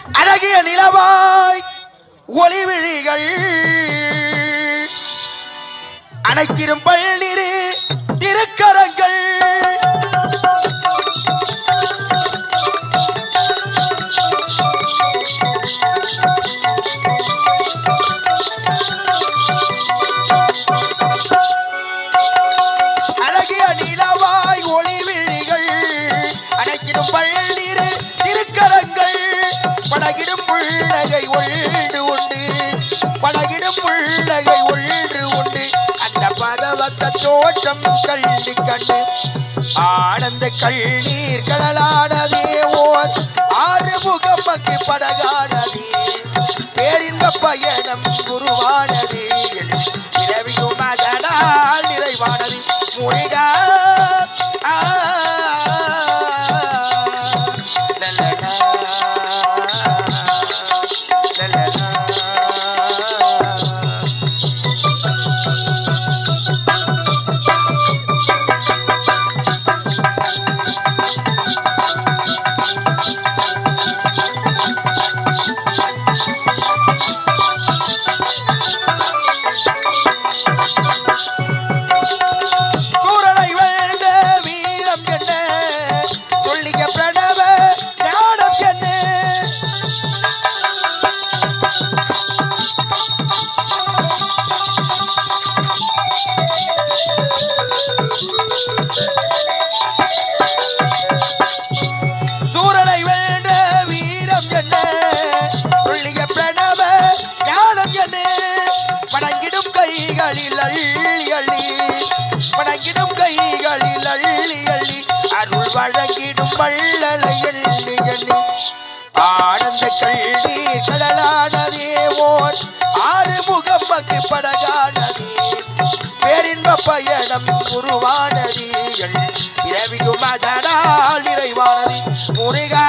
அழகிய நிலவாய் ஒளிவிழிகள் அணைத்திரும் பள்ளிரு திருக்கரங்கள் அழகிய நிலவாய் ஒளிவிழிகள் அணைத்திரும் பள்ளிரு திருக்கரங்கள் படகிடும் புள்ளகை ஒன்று உண்டு படகிடும் புள்ளகை ஒன்று உண்டு அந்த பரவத்த தோற்றம் கண்டு கண்டு ஆனந்த கண்ணீர் கடலானதே ஓர் ஆறுமுகமக்கு படகானதே பேரின்ப பயணம் குருவானதே இரவியும் அதனால் நிறைவானது முருகா படங்கிடும் கைகளில் அள்ளி அள்ளி அருள் வழங்கிடும் வள்ளலை எண்ணி எண்ணி ஆனந்த கள்ளி கடலானதே ஓர் ஆறுமுகமக்கு படகானதே பேரின்ப பயணம் உருவானதே இரவியும் அதனால் நிறைவானது முருகா